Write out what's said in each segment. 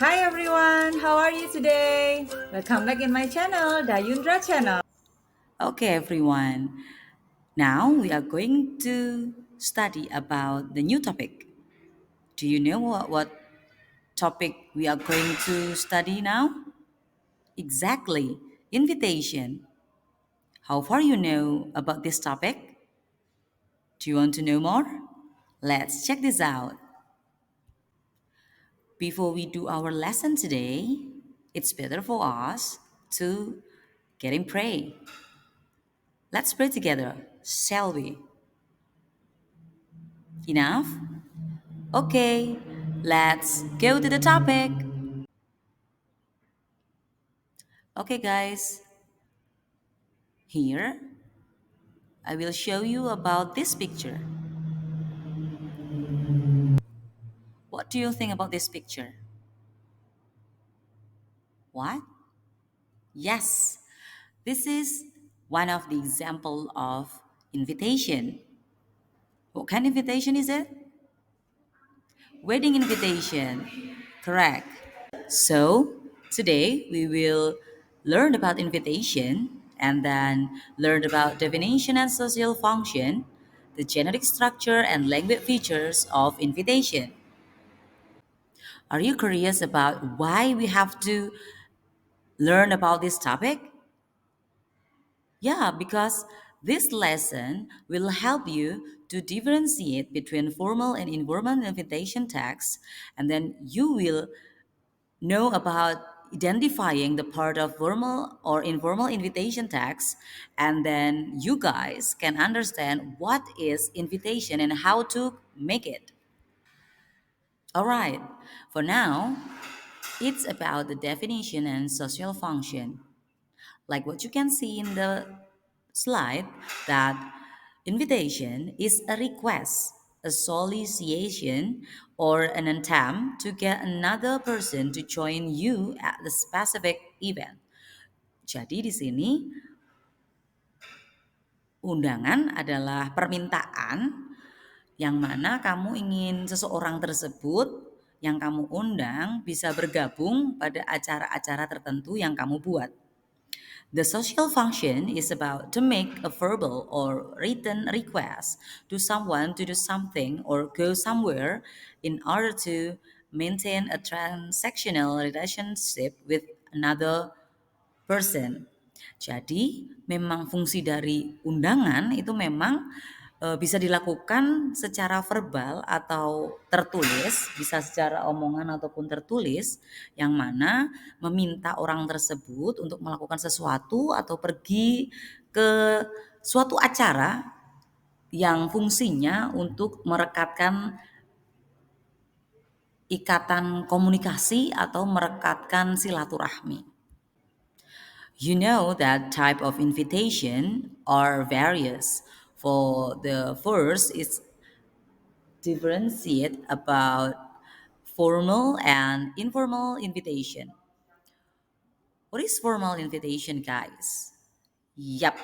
Hi everyone, how are you today? Welcome back in my channel, Dayundra channel. Okay, everyone. Now we are going to study about the new topic. Do you know what topic we are going to study now? Exactly, invitation. How far you know about this topic? Do you want to know more? Let's check this out. Before we do our lesson today, it's better for us to get in pray. Let's pray together, shall we? Enough? Okay, let's go to the topic. Okay, guys, here I will show you about this picture. What do you think about this picture? What? Yes, this is one of the example of invitation. What kind of invitation is it? Wedding invitation. Correct. So, today we will learn about invitation and then learn about definition and social function, the genetic structure and language features of invitation. Are you curious about why we have to learn about this topic? Yeah, because this lesson will help you to differentiate between formal and informal invitation texts, and then you will know about identifying the part of formal or informal invitation text, and then you guys can understand what is invitation and how to make it. All right, for now, it's about the definition and social function. Like what you can see in the slide, that invitation is a request, a solicitation, or an attempt to get another person to join you at the specific event. Jadi di sini undangan adalah permintaan yang mana kamu ingin seseorang tersebut yang kamu undang bisa bergabung pada acara-acara tertentu yang kamu buat. The social function is about to make a verbal or written request to someone to do something or go somewhere in order to maintain a transactional relationship with another person. Jadi, memang fungsi dari undangan itu memang bisa dilakukan secara verbal atau tertulis, bisa secara omongan ataupun tertulis, yang mana meminta orang tersebut untuk melakukan sesuatu atau pergi ke suatu acara yang fungsinya untuk merekatkan ikatan komunikasi atau merekatkan silaturahmi. You know that type of invitation are various. For the first, it's differentiate about formal and informal invitation. What is formal invitation, guys? Yep,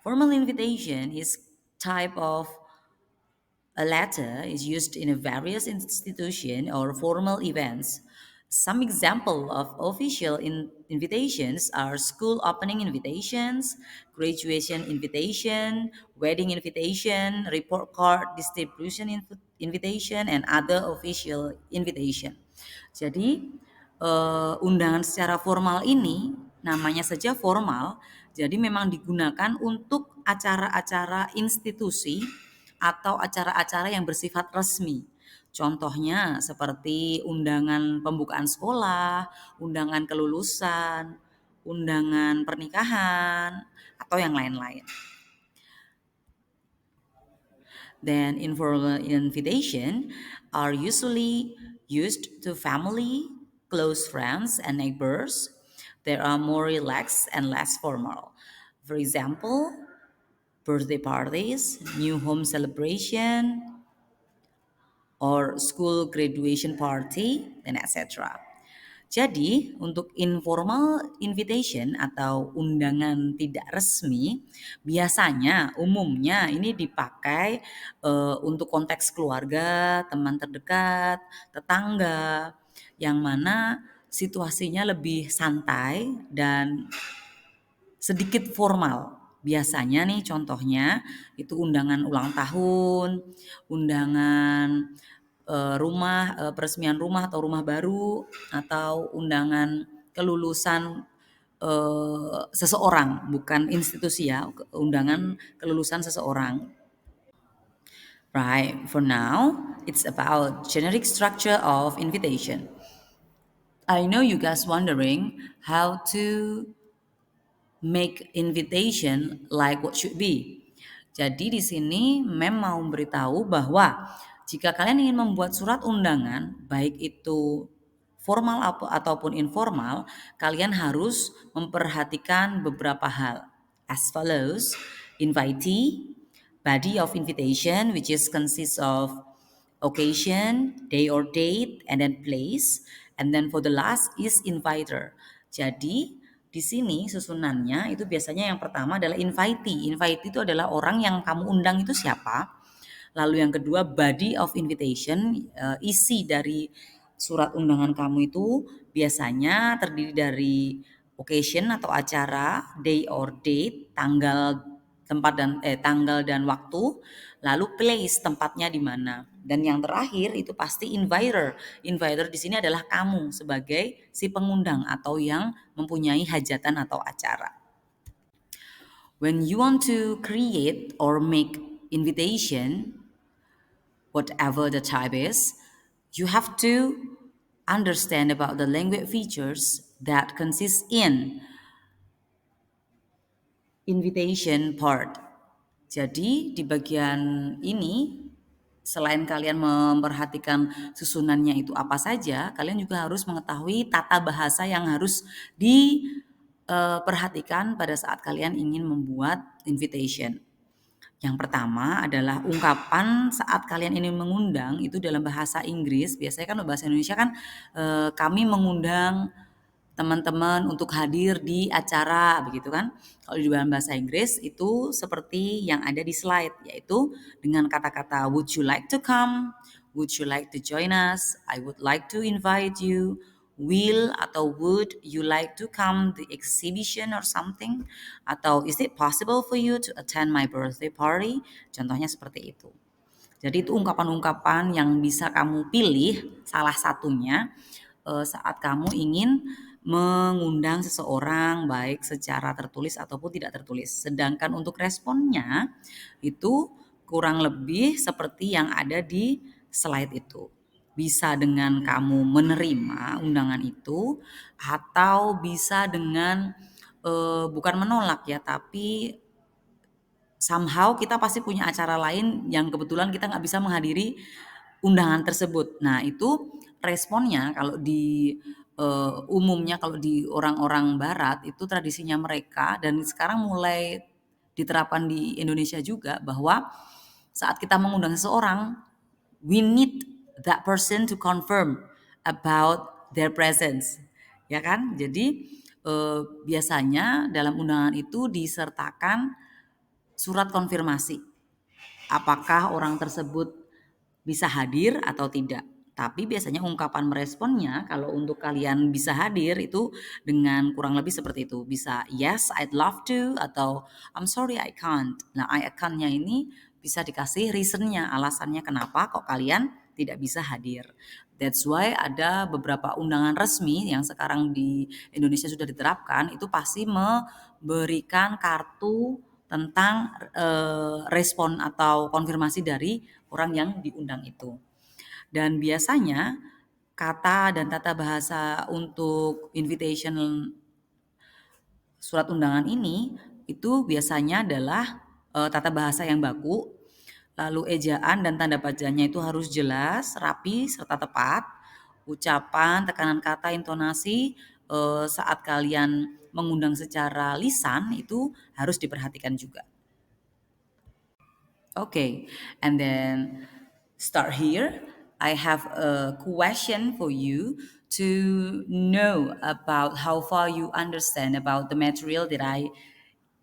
formal invitation is type of a letter is used in a various institution or formal events. Some example of official invitations are school opening invitations, graduation invitation, wedding invitation, report card distribution invitation, and other official invitation. Jadi undangan secara formal ini namanya saja formal, jadi memang digunakan untuk acara-acara institusi atau acara-acara yang bersifat resmi. Contohnya seperti undangan pembukaan sekolah, undangan kelulusan, undangan pernikahan, atau yang lain-lain. Then informal invitation are usually used to family, close friends, and neighbors. They are more relaxed and less formal. For example, birthday parties, new home celebration, or school graduation party, and etc. Jadi, untuk informal invitation atau undangan tidak resmi, biasanya umumnya ini dipakai untuk konteks keluarga, teman terdekat, tetangga, yang mana situasinya lebih santai dan sedikit formal. Biasanya nih contohnya itu undangan ulang tahun, undangan peresmian rumah atau rumah baru, atau undangan kelulusan seseorang, bukan institusi ya, undangan kelulusan seseorang. Right, for now, it's about generic structure of invitation. I know you guys wondering how to make invitation like what should be. Jadi di sini Mem mau memberitahu bahwa jika kalian ingin membuat surat undangan, baik itu formal ataupun informal, kalian harus memperhatikan beberapa hal. As follows: invitee, body of invitation, which is consists of occasion, day or date, and then place. And then for the last is inviter. Jadi di sini susunannya itu biasanya yang pertama adalah invitee. Invitee itu adalah orang yang kamu undang itu siapa. Lalu yang kedua body of invitation, isi dari surat undangan kamu itu biasanya terdiri dari occasion atau acara, day or date, tanggal dan waktu, lalu place tempatnya di mana. Dan yang terakhir itu pasti inviter. Inviter di sini adalah kamu sebagai si pengundang atau yang mempunyai hajatan atau acara. When you want to create or make invitation, whatever the type is, you have to understand about the language features that consist in invitation part. Jadi di bagian ini selain kalian memperhatikan susunannya itu apa saja, kalian juga harus mengetahui tata bahasa yang harus diperhatikan pada saat kalian ingin membuat invitation. Yang pertama adalah ungkapan saat kalian ini mengundang itu dalam bahasa Inggris. Biasanya kan bahasa Indonesia kan kami mengundang teman-teman untuk hadir di acara begitu kan. Kalau di dalam bahasa Inggris itu seperti yang ada di slide, yaitu dengan kata-kata would you like to come, would you like to join us, I would like to invite you, will atau would you like to come the exhibition or something, atau is it possible for you to attend my birthday party. Contohnya seperti itu. Jadi itu ungkapan-ungkapan yang bisa kamu pilih salah satunya saat kamu ingin mengundang seseorang baik secara tertulis ataupun tidak tertulis. Sedangkan untuk responnya itu kurang lebih seperti yang ada di slide itu. Bisa dengan kamu menerima undangan itu atau bisa dengan bukan menolak ya, tapi somehow kita pasti punya acara lain yang kebetulan kita nggak bisa menghadiri undangan tersebut. Nah itu responnya kalau di umumnya kalau di orang-orang barat itu tradisinya mereka dan sekarang mulai diterapkan di Indonesia juga bahwa saat kita mengundang seseorang, we need that person to confirm about their presence. Ya kan? Jadi biasanya dalam undangan itu disertakan surat konfirmasi. Apakah orang tersebut bisa hadir atau tidak. Tapi biasanya ungkapan meresponnya kalau untuk kalian bisa hadir itu dengan kurang lebih seperti itu. Bisa yes, I'd love to atau I'm sorry I can't. Nah, I can't-nya ini bisa dikasih reason-nya, alasannya kenapa kok kalian tidak bisa hadir. That's why ada beberapa undangan resmi yang sekarang di Indonesia sudah diterapkan itu pasti memberikan kartu tentang respon atau konfirmasi dari orang yang diundang itu. Dan biasanya kata dan tata bahasa untuk invitation surat undangan ini itu biasanya adalah tata bahasa yang baku, lalu ejaan dan tanda bacanya itu harus jelas, rapi serta tepat. Ucapan, tekanan kata, intonasi saat kalian mengundang secara lisan itu harus diperhatikan juga. Okay, and then start here. I have a question for you to know about how far you understand about the material that I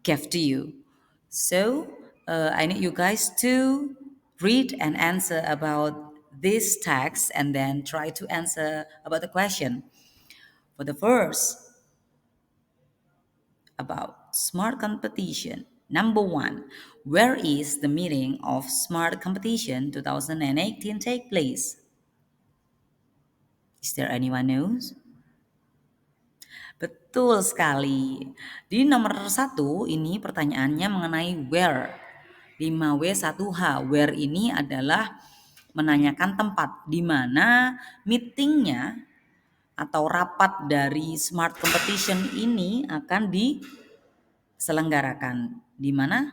gave to you. So I need you guys to read and answer about this text and then try to answer about the question. For the first, about smart competition. Number 1, where is the meeting of smart competition 2018 take place? Is there anyone knows? Betul sekali. Di nomor 1 ini pertanyaannya mengenai where. 5W1H. Where ini adalah menanyakan tempat di mana meetingnya atau rapat dari smart competition ini akan diselenggarakan. Di mana?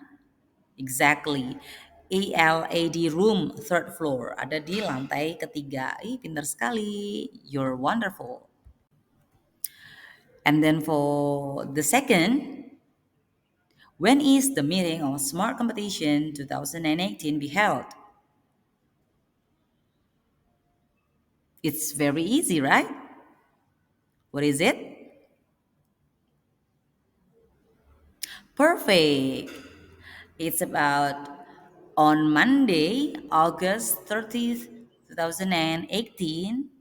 Exactly. ALAD room, third floor. Ada di lantai ketiga. Pintar sekali. You're wonderful. And then for the second, when is the meeting of Smart Competition 2018 be held? It's very easy, right? What is it? Perfect. It's about on Monday, August 30th, 2018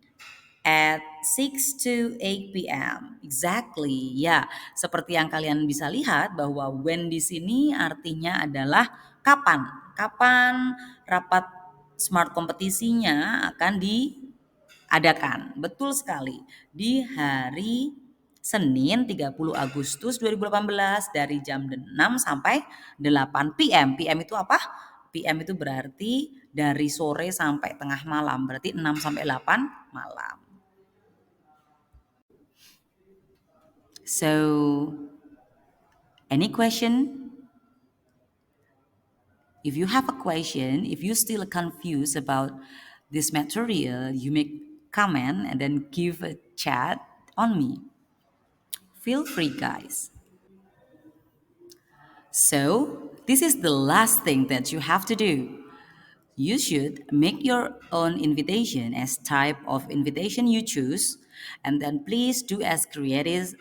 at 6 to 8 p.m. Exactly. Ya, seperti yang kalian bisa lihat bahwa when di sini artinya adalah kapan. Kapan rapat smart kompetisinya akan diadakan. Betul sekali. Di hari Senin 30 Agustus 2018 dari jam 6 sampai 8 PM. PM itu apa? PM itu berarti dari sore sampai tengah malam. Berarti 6 sampai 8 malam. So, any question? If you have a question, if you still confused about this material, you make comment and then give a chat on me. Feel free, guys. So, this is the last thing that you have to do. You should make your own invitation as type of invitation you choose, and then please do as creative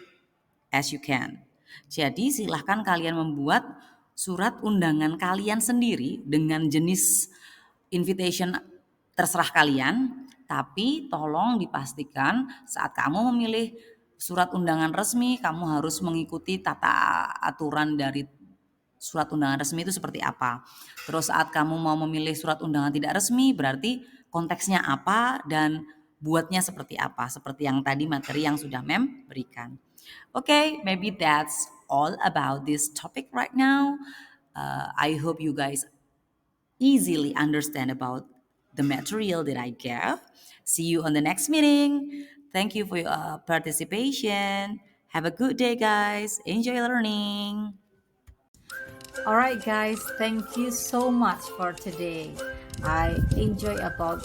as you can. Jadi silahkan kalian membuat surat undangan kalian sendiri dengan jenis invitation terserah kalian, tapi tolong dipastikan saat kamu memilih surat undangan resmi, kamu harus mengikuti tata aturan dari surat undangan resmi itu seperti apa. Terus saat kamu mau memilih surat undangan tidak resmi, berarti konteksnya apa dan buatnya seperti apa, seperti yang tadi materi yang sudah Mem berikan. Okay, maybe that's all about this topic right now. I hope you guys easily understand about the material that I gave. See you on the next meeting. Thank you for your participation. Have a good day, guys. Enjoy learning. Alright guys, thank you so much for today. I enjoy about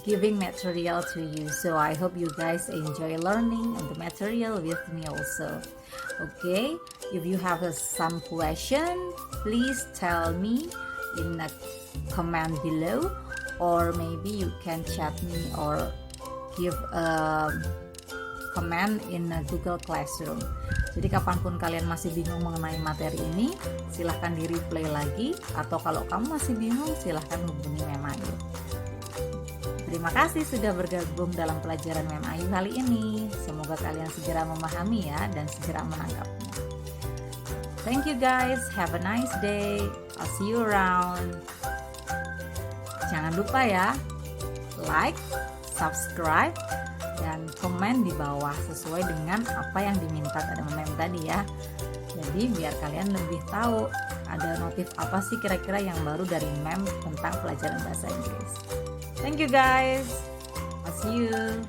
giving material to you, so I hope you guys enjoy learning on the material with me also. Okay, if you have some question, please tell me in a comment below, or maybe you can chat me or give a comment in a Google Classroom. Jadi kapanpun kalian masih bingung mengenai materi ini, silahkan di replay lagi, atau kalau kamu masih bingung silahkan hubungi Mem Ayu. Terima kasih sudah bergabung dalam pelajaran Mem Ayu kali ini. Semoga kalian segera memahami ya dan segera menangkapnya. Thank you guys, have a nice day. I'll see you around. Jangan lupa ya, like, subscribe, dan komen di bawah sesuai dengan apa yang diminta pada Mem tadi ya. Jadi biar kalian lebih tahu ada notif apa sih kira-kira yang baru dari Mem tentang pelajaran bahasa Inggris. Thank you guys. I'll see you.